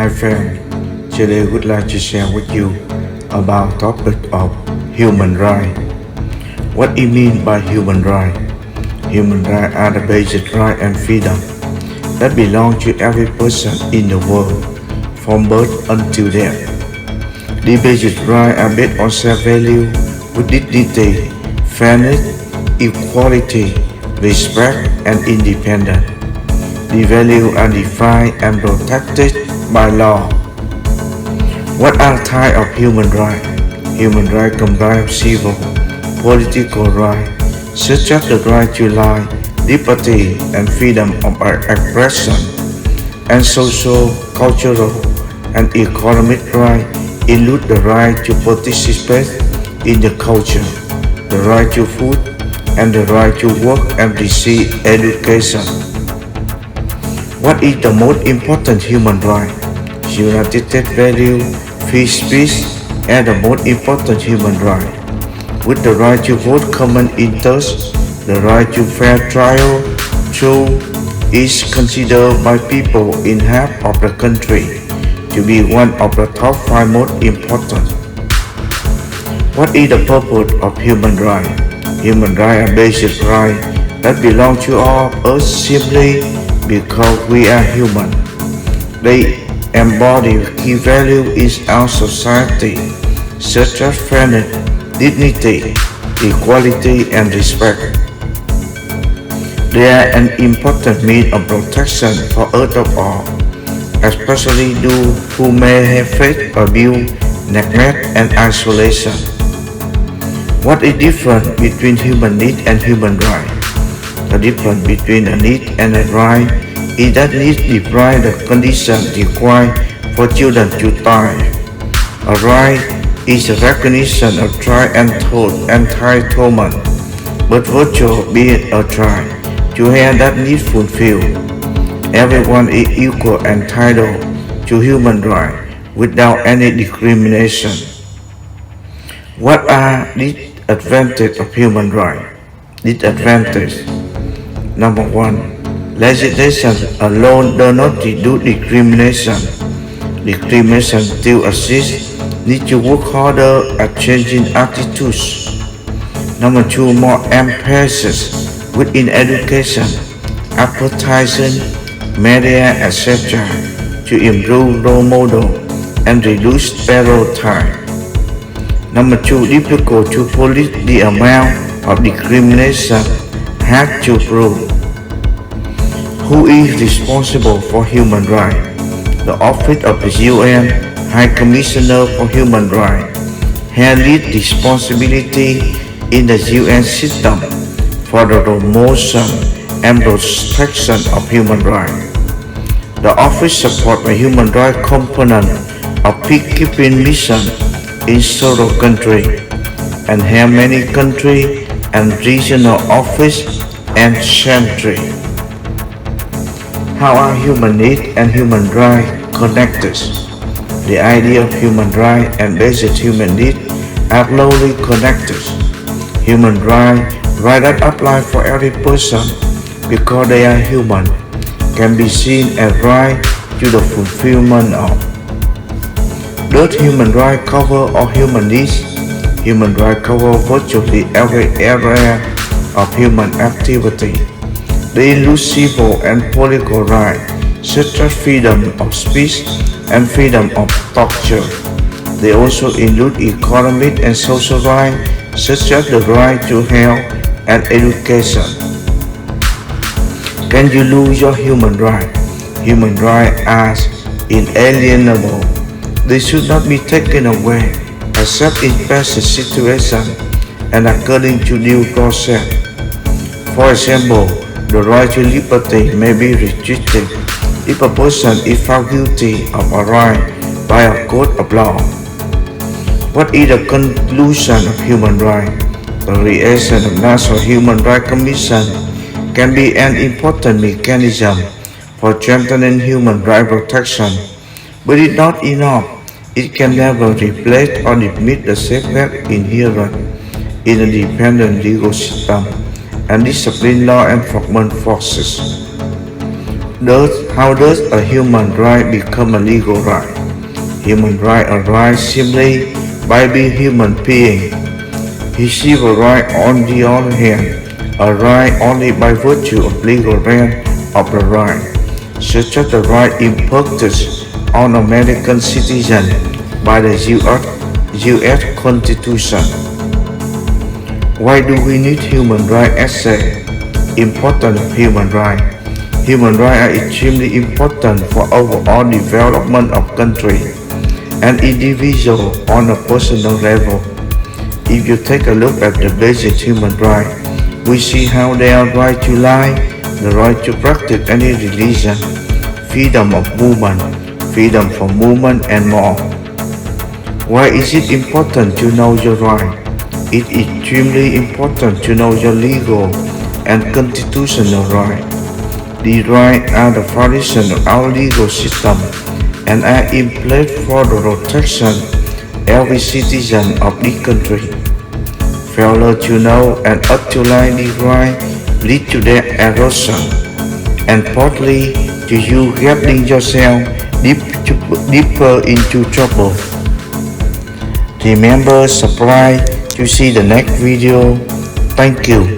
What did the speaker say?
Hi friend, today I would like to share with you about topic of human right. What it mean by human right? Human rights are the basic right and freedom that belong to every person in the world, from birth until death. The basic rights are based on self-value with dignity, fairness, equality, respect, and independence. The values are defined and protected by law. What are types of human rights? Human rights comprise civil, political rights, such as the right to life, liberty, and freedom of expression, and social, cultural, and economic rights include the right to participate in the culture, the right to food, and the right to work and receive education. What is the most important human right? United States value free speech as the most important human right. With the right to vote common interest, the right to fair trial, truth is considered by people in half of the country to be one of the top 5 most important. What is the purpose of human rights? Human rights are basic rights that belong to all of us simply because we are human. They embody key values in our society, such as fairness, dignity, equality, and respect. They are an important means of protection for us all, especially those who may have faced abuse, neglect, and isolation. What is different between human need and human right? The difference between a need and a right is that needs define the conditions required for children to thrive. A right is a recognition of trial and entitlement, but virtue being a try to have that need fulfilled. Everyone is equal and entitled to human rights without any discrimination. What are disadvantages of human rights? Disadvantages. Number 1. Legislation alone does not reduce discrimination. Discrimination still exists. Need to work harder at changing attitudes. Number 2. More emphasis within education, advertising, media, etc. to improve role model and reduce stereotype. Number 2. Difficult to police the amount of discrimination. Had to prove. Who is responsible for human rights? The Office of the UN High Commissioner for Human Rights has lead responsibility in the UN system for the promotion and protection of human rights. The office supports the human rights component of peacekeeping mission in several countries and have many country and regional office and century. How are human needs and human rights connected? The idea of human rights and basic human needs are closely connected. Human rights that apply for every person because they are human can be seen as right to the fulfillment of. Does human rights cover all human needs? Human rights cover virtually every area of human activity. They include civil and political rights, such as freedom of speech and freedom of culture. They also include economic and social rights, such as the right to health and education. Can you lose your human rights? Human rights are inalienable. They should not be taken away except in special situations and according to due process. For example, the right to liberty may be restricted if a person is found guilty of a right by a court of law. What is the conclusion of human rights? The creation of National Human Rights Commission can be an important mechanism for strengthening human rights protection, but it's not enough. It can never replace or diminish the safeguards inherent in a dependent legal system and discipline law enforcement forces. How does a human right become a legal right? Human right arise simply by being human being. Receive a right on the other hand, a right only by virtue of legal grant of the right, such as the right imposed on American citizens by the U.S. Constitution. Why do we need human rights essay? Importance of human rights. Human rights are extremely important for overall development of country and individual on a personal level. If you take a look at the basic human rights, we see how they are right to life, the right to practice any religion, freedom of movement, freedom for movement, and more. Why is it important to know your right? It is extremely important to know your legal and constitutional rights. These rights are the foundation of our legal system and are in place for the protection of every citizen of this country. Failure to know and utilize these rights lead to their erosion and partly to you getting yourself deeper into trouble. Remember, subscribe to see the next video. Thank you.